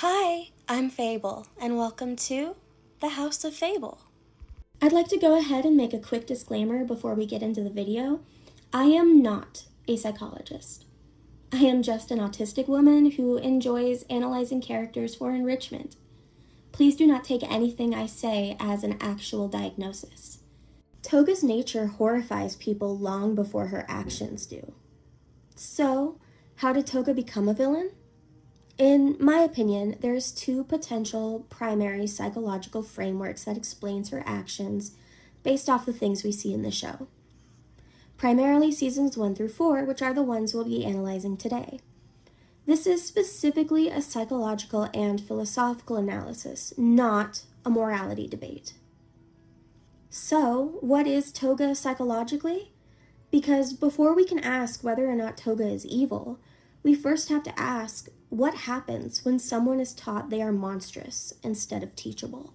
Hi, I'm Fable, and welcome to the House of Fable. I'd like to go ahead and make a quick disclaimer before we get into the video. I am not a psychologist. I am just an autistic woman who enjoys analyzing characters for enrichment. Please do not take anything I say as an actual diagnosis. Toga's nature horrifies people long before her actions do. So, how did Toga become a villain? In my opinion, there's two potential primary psychological frameworks that explains her actions based off the things we see in the show. Primarily seasons 1 through 4, which are the ones we'll be analyzing today. This is specifically a psychological and philosophical analysis, not a morality debate. So, what is Toga psychologically? Because before we can ask whether or not Toga is evil, we first have to ask, what happens when someone is taught they are monstrous instead of teachable?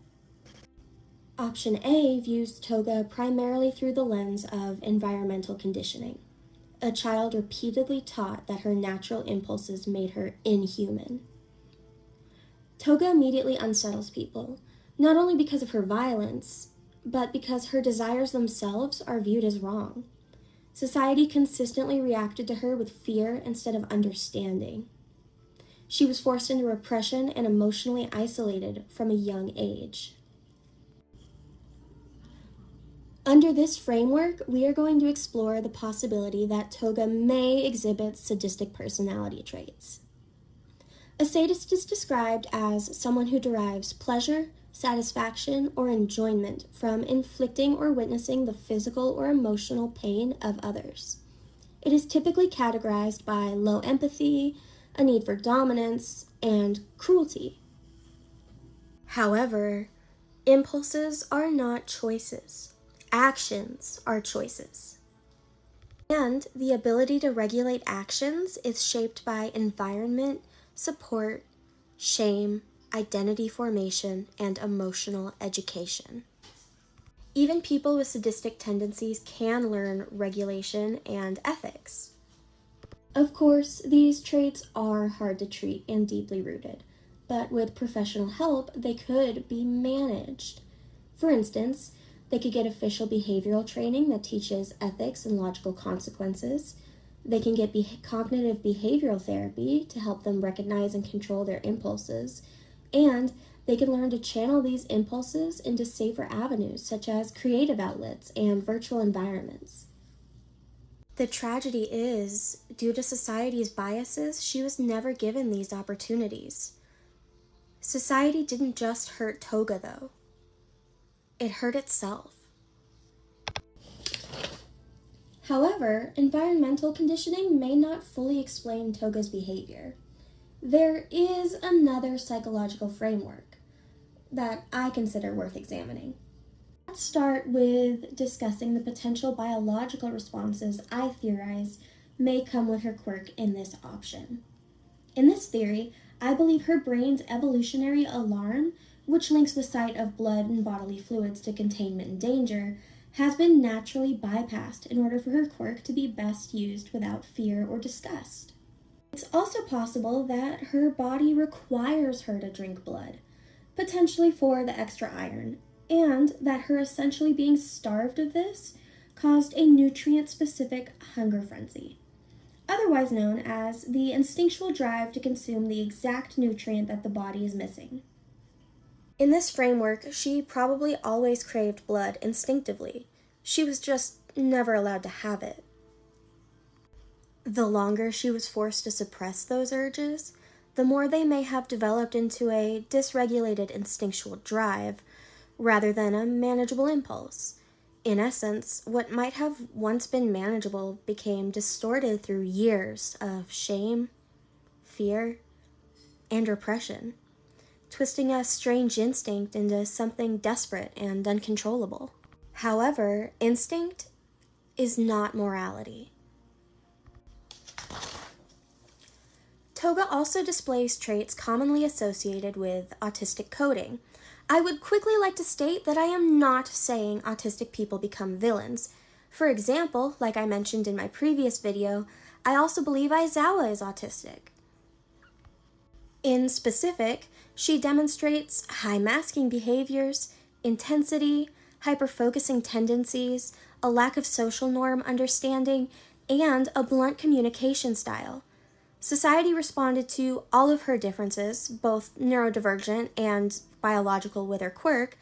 Option A views Toga primarily through the lens of environmental conditioning. A child repeatedly taught that her natural impulses made her inhuman. Toga immediately unsettles people, not only because of her violence, but because her desires themselves are viewed as wrong. Society consistently reacted to her with fear instead of understanding. She was forced into repression and emotionally isolated from a young age. Under this framework, we are going to explore the possibility that Toga may exhibit sadistic personality traits. A sadist is described as someone who derives pleasure, satisfaction, or enjoyment from inflicting or witnessing the physical or emotional pain of others. It is typically categorized by low empathy, a need for dominance, and cruelty. However, impulses are not choices. Actions are choices. And the ability to regulate actions is shaped by environment, support, shame, identity formation, and emotional education. Even people with sadistic tendencies can learn regulation and ethics. Of course, these traits are hard to treat and deeply rooted, but with professional help, they could be managed. For instance, they could get official behavioral training that teaches ethics and logical consequences. They can get cognitive behavioral therapy to help them recognize and control their impulses, and they can learn to channel these impulses into safer avenues such as creative outlets and virtual environments. The tragedy is, due to society's biases, she was never given these opportunities. Society didn't just hurt Toga, though. It hurt itself. However, environmental conditioning may not fully explain Toga's behavior. There is another psychological framework that I consider worth examining. Let's start with discussing the potential biological responses I theorize may come with her quirk in this option. In this theory, I believe her brain's evolutionary alarm, which links the sight of blood and bodily fluids to containment and danger, has been naturally bypassed in order for her quirk to be best used without fear or disgust. It's also possible that her body requires her to drink blood, potentially for the extra iron, and that her essentially being starved of this caused a nutrient-specific hunger frenzy, otherwise known as the instinctual drive to consume the exact nutrient that the body is missing. In this framework, she probably always craved blood instinctively. She was just never allowed to have it. The longer she was forced to suppress those urges, the more they may have developed into a dysregulated instinctual drive, rather than a manageable impulse. In essence, what might have once been manageable became distorted through years of shame, fear, and repression, twisting a strange instinct into something desperate and uncontrollable. However, instinct is not morality. Toga also displays traits commonly associated with autistic coding. I would quickly like to state that I am not saying autistic people become villains. For example, like I mentioned in my previous video, I also believe Aizawa is autistic. In specific, she demonstrates high masking behaviors, intensity, hyperfocusing tendencies, a lack of social norm understanding, and a blunt communication style. Society responded to all of her differences, both neurodivergent and biological with her quirk,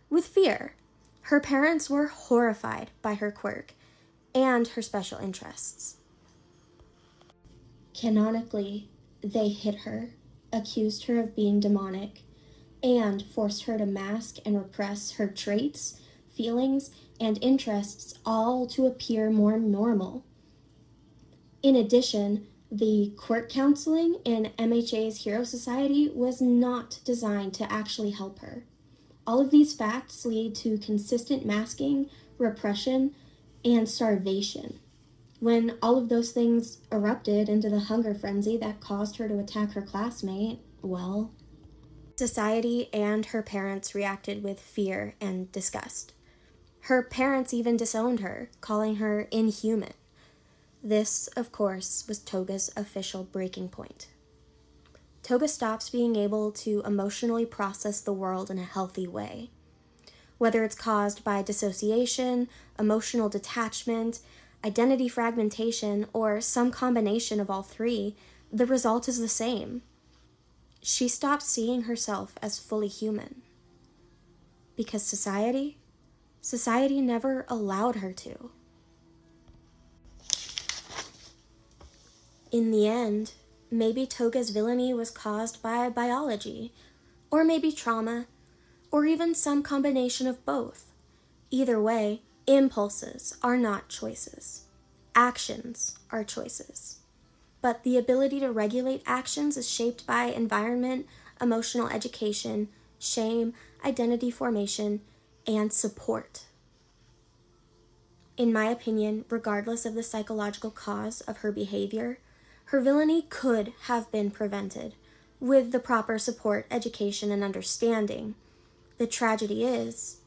with fear. Her parents were horrified by her quirk and her special interests. Canonically, they hit her, accused her of being demonic, and forced her to mask and repress her traits, feelings, and interests, all to appear more normal. In addition, the quirk counseling in MHA's Hero Society was not designed to actually help her. All of these facts lead to consistent masking, repression, and starvation. When all of those things erupted into the hunger frenzy that caused her to attack her classmate, well, society and her parents reacted with fear and disgust. Her parents even disowned her, calling her inhuman. This, of course, was Toga's official breaking point. Toga stops being able to emotionally process the world in a healthy way. Whether it's caused by dissociation, emotional detachment, identity fragmentation, or some combination of all three, the result is the same. She stops seeing herself as fully human. Because society never allowed her to. In the end, maybe Toga's villainy was caused by biology, or maybe trauma, or even some combination of both. Either way, impulses are not choices. Actions are choices. But the ability to regulate actions is shaped by environment, emotional education, shame, identity formation, and support. In my opinion, regardless of the psychological cause of her behavior, her villainy could have been prevented with the proper support, education, and understanding. The tragedy is,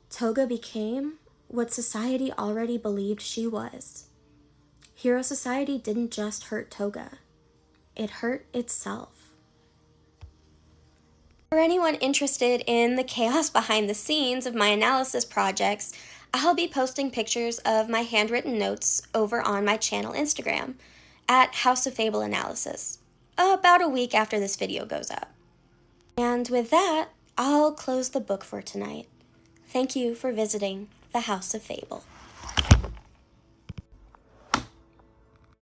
Toga became what society already believed she was. Hero Society didn't just hurt Toga. It hurt itself. For anyone interested in the chaos behind the scenes of my analysis projects, I'll be posting pictures of my handwritten notes over on my channel Instagram at House of Fable Analysis, about a week after this video goes up. And with that, I'll close the book for tonight. Thank you for visiting the House of Fable.